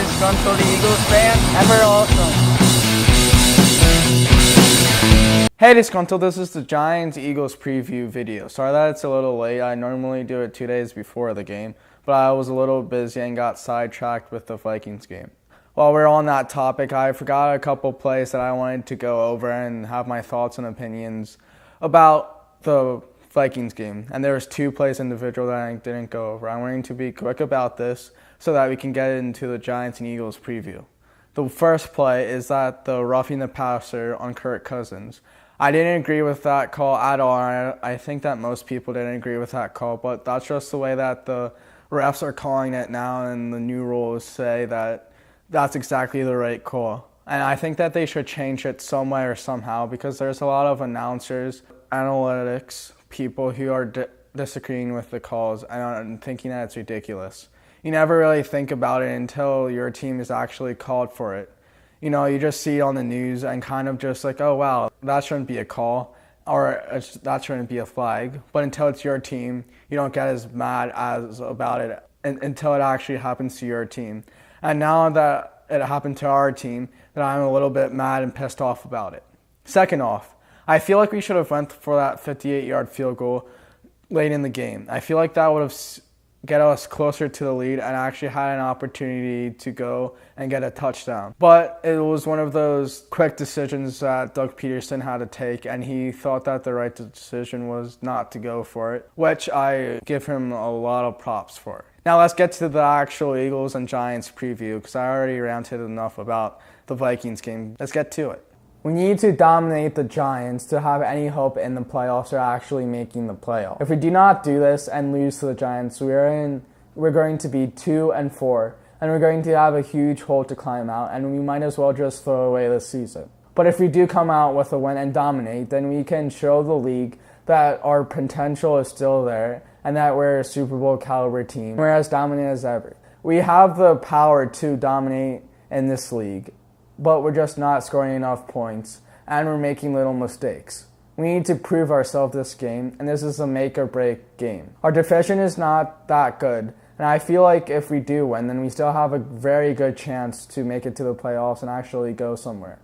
disgruntled Eagles fan, and we're awesome. Hey Disgruntled, this is the Giants-Eagles preview video. Sorry that it's a little late. I normally do it 2 days before the game, but I was a little busy and got sidetracked with the Vikings game. While we're on that topic, I forgot a couple plays that I wanted to go over and have my thoughts and opinions about the Vikings game. And there's 2 plays individual that I didn't go over. I'm going to be quick about this so that we can get into the Giants and Eagles preview. The first play is that the roughing the passer on Kirk Cousins. I didn't agree with that call at all. I think that most people didn't agree with that call, but that's just the way that the refs are calling it now, and the new rules say that that's exactly the right call. And I think that they should change it some way or somehow, because there's a lot of announcers, analytics, people who are disagreeing with the calls and thinking that it's ridiculous. You never really think about it until your team is actually called for it. You know, you just see it on the news and kind of just like, oh, wow, that shouldn't be a call, or that shouldn't be a flag. But until it's your team, you don't get as mad about it until it actually happens to your team. And now that it happened to our team, that I'm a little bit mad and pissed off about it. Second off, I feel like we should have went for that 58-yard field goal late in the game. I feel like that would have get us closer to the lead and actually had an opportunity to go and get a touchdown. But it was one of those quick decisions that Doug Peterson had to take, and he thought that the right decision was not to go for it, which I give him a lot of props for. Now let's get to the actual Eagles and Giants preview, because I already ranted enough about the Vikings game. Let's get to it. We need to dominate the Giants to have any hope in the playoffs or actually making the playoffs. If we do not do this and lose to the Giants, we're going to be 2-4, and we're going to have a huge hole to climb out, and we might as well just throw away this season. But if we do come out with a win and dominate, then we can show the league that our potential is still there and that we're a Super Bowl caliber team. We're as dominant as ever. We have the power to dominate in this league, but we're just not scoring enough points, and we're making little mistakes. We need to prove ourselves this game, and this is a make-or-break game. Our division is not that good, and I feel like if we do win, then we still have a very good chance to make it to the playoffs and actually go somewhere.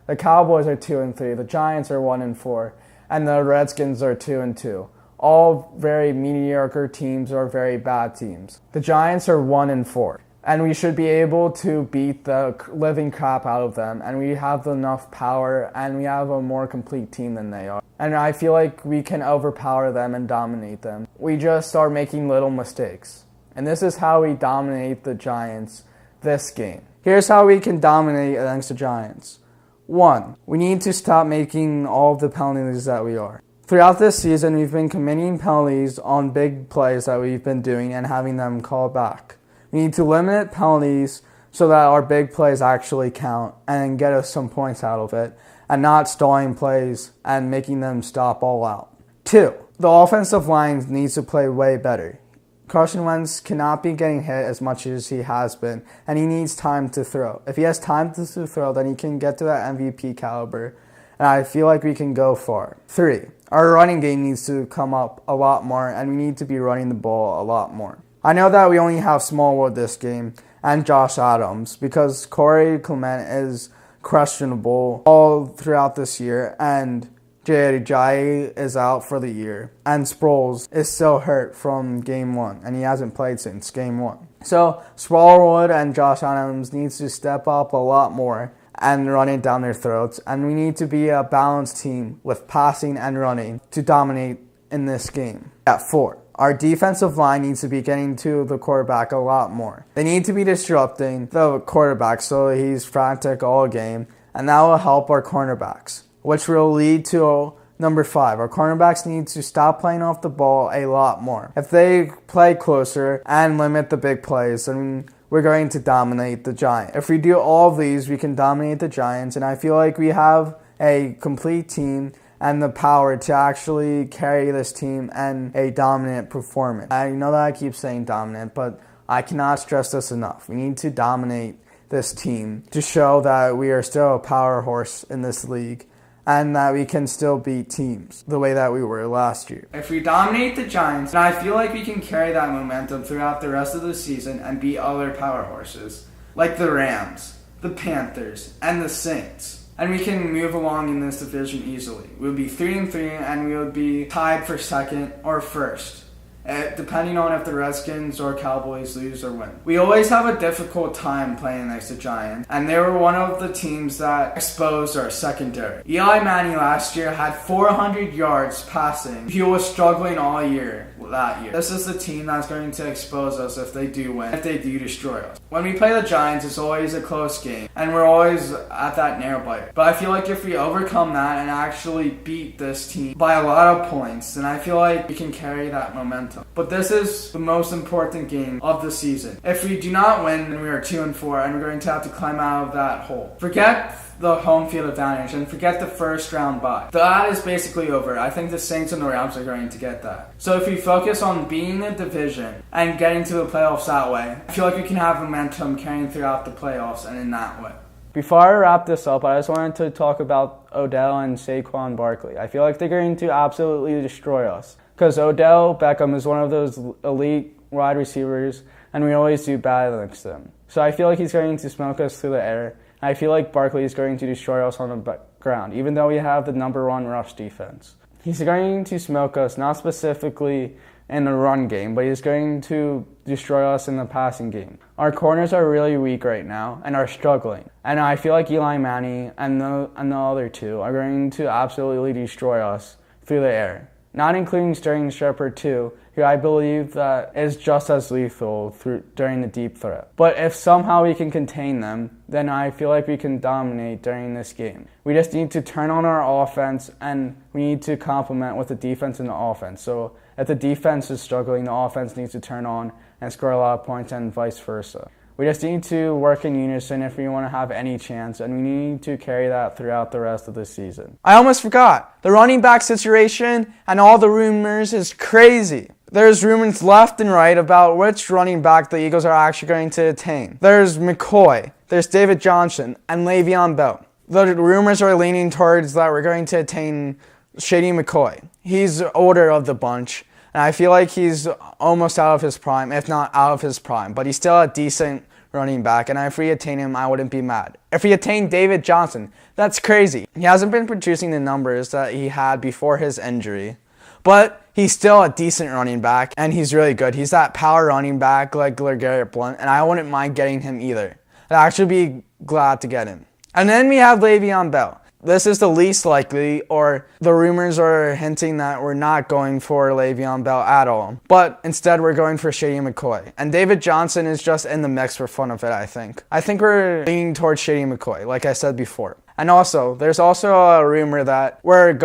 The Cowboys are 2-3, the Giants are 1-4, and the Redskins are 2-2. All very mediocre teams or very bad teams. The Giants are 1-4. And we should be able to beat the living crap out of them. And we have enough power, and we have a more complete team than they are. And I feel like we can overpower them and dominate them. We just are making little mistakes. And this is how we dominate the Giants this game. Here's how we can dominate against the Giants. 1, we need to stop making all of the penalties that we are. Throughout this season, we've been committing penalties on big plays that we've been doing and having them called back. We need to limit penalties so that our big plays actually count and get us some points out of it, and not stalling plays and making them stop all out. 2, the offensive line needs to play way better. Carson Wentz cannot be getting hit as much as he has been, and he needs time to throw. If he has time to throw, then he can get to that MVP caliber, and I feel like we can go far. 3, our running game needs to come up a lot more, and we need to be running the ball a lot more. I know that we only have Smallwood this game and Josh Adams because Corey Clement is questionable all throughout this year, and Jay Ajayi is out for the year, and Sproles is still hurt from game 1, and he hasn't played since game 1. So Smallwood and Josh Adams needs to step up a lot more and run it down their throats, and we need to be a balanced team with passing and running to dominate in this game. At 4. Our defensive line needs to be getting to the quarterback a lot more. They need to be disrupting the quarterback so he's frantic all game, and that will help our cornerbacks, which will lead to number 5. Our cornerbacks need to stop playing off the ball a lot more. If they play closer and limit the big plays, then we're going to dominate the Giants. If we do all of these, we can dominate the Giants, and I feel like we have a complete team and the power to actually carry this team and a dominant performance. I know that I keep saying dominant, but I cannot stress this enough. We need to dominate this team to show that we are still a power horse in this league and that we can still beat teams the way that we were last year. If we dominate the Giants, then I feel like we can carry that momentum throughout the rest of the season and beat other power horses. like the Rams, the Panthers, and the Saints. And we can move along in this division easily. We would be 3-3, and we would be tied for second or first, depending on if the Redskins or Cowboys lose or win. We always have a difficult time playing against the Giants, and they were one of the teams that exposed our secondary. Eli Manning last year had 400 yards passing. He was struggling all year that year. This is the team that's going to expose us if they do win, if they do destroy us. When we play the Giants, it's always a close game, and we're always at that nail biter. But I feel like if we overcome that and actually beat this team by a lot of points, then I feel like we can carry that momentum. But this is the most important game of the season. If we do not win, then we are 2-4, and we're going to have to climb out of that hole. Forget the home field advantage and forget the first round bye. That is basically over. I think the Saints and the Rams are going to get that. So if we focus on beating the division and getting to the playoffs that way, I feel like we can have momentum carrying throughout the playoffs and in that way. Before I wrap this up, I just wanted to talk about Odell and Saquon Barkley. I feel like they're going to absolutely destroy us, because Odell Beckham is one of those elite wide receivers, and we always do bad against them. So I feel like he's going to smoke us through the air. I feel like Barkley is going to destroy us on the ground, even though we have the number one rush defense. He's going to smoke us, not specifically in the run game, but he's going to destroy us in the passing game. Our corners are really weak right now and are struggling. And I feel like Eli Manning and the other two are going to absolutely destroy us through the air. Not including Sterling Shepard too, who I believe that is just as lethal during the deep threat. But if somehow we can contain them, then I feel like we can dominate during this game. We just need to turn on our offense, and we need to complement with the defense and the offense. So if the defense is struggling, the offense needs to turn on and score a lot of points, and vice versa. We just need to work in unison if we want to have any chance, and we need to carry that throughout the rest of the season. I almost forgot. The running back situation and all the rumors is crazy. There's rumors left and right about which running back the Eagles are actually going to attain. There's McCoy, there's David Johnson, and Le'Veon Bell. The rumors are leaning towards that we're going to attain Shady McCoy. He's older of the bunch, and I feel like he's almost out of his prime, if not out of his prime. But he's still a decent running back, and if we attain him, I wouldn't be mad. If we attain David Johnson, that's crazy. He hasn't been producing the numbers that he had before his injury, but he's still a decent running back, and he's really good. He's that power running back like LeGarrette Blount, and I wouldn't mind getting him either. I'd actually be glad to get him. And then we have Le'Veon Bell. This is the least likely, or the rumors are hinting that we're not going for Le'Veon Bell at all. But instead, we're going for Shady McCoy. And David Johnson is just in the mix for fun of it, I think. I think we're leaning towards Shady McCoy, like I said before. And also, there's also a rumor that we're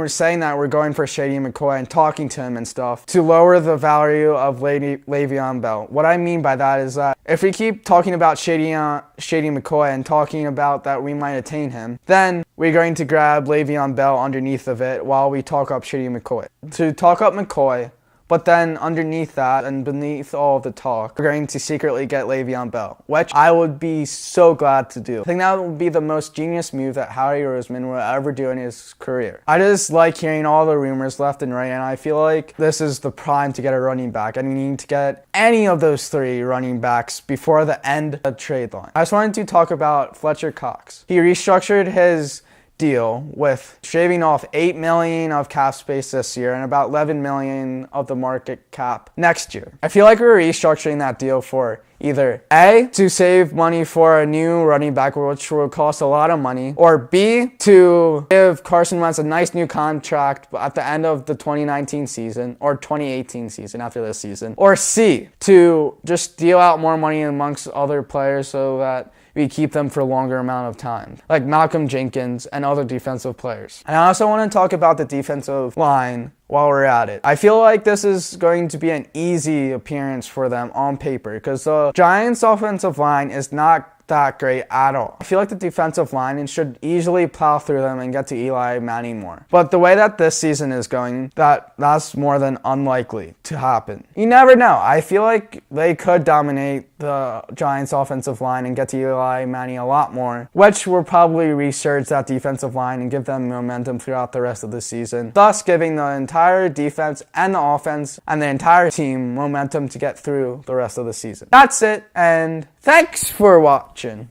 saying that we're going for Shady McCoy and talking to him and stuff to lower the value of Le'Veon Bell. What I mean by that is that if we keep talking about Shady McCoy and talking about that we might attain him, then we're going to grab Le'Veon Bell underneath of it while we talk up Shady McCoy. To talk up McCoy, but then underneath that and beneath all the talk, we're going to secretly get Le'Veon Bell, which I would be so glad to do. I think that would be the most genius move that Howie Roseman will ever do in his career. I just like hearing all the rumors left and right, and I feel like this is the prime to get a running back, and we need to get any of those three running backs before the end of the trade line. I just wanted to talk about Fletcher Cox. He restructured his deal with shaving off $8 million of cap space this year and about $11 million of the market cap next year. I feel like we're restructuring that deal for either A, to save money for a new running back, which will cost a lot of money, or B, to give Carson Wentz a nice new contract at the end of the 2019 season or 2018 season after this season, or C, to just deal out more money amongst other players so that we keep them for a longer amount of time, like Malcolm Jenkins and other defensive players. And I also want to talk about the defensive line while we're at it. I feel like this is going to be an easy appearance for them on paper because the Giants' offensive line is not that great at all. I feel like the defensive line should easily plow through them and get to Eli Manning more. But the way that this season is going, that's more than unlikely to happen. You never know. I feel like they could dominate the Giants' offensive line and get to Eli Manning a lot more, which will probably resurge that defensive line and give them momentum throughout the rest of the season, thus giving the entire defense and the offense and the entire team momentum to get through the rest of the season. That's it, and thanks for watching.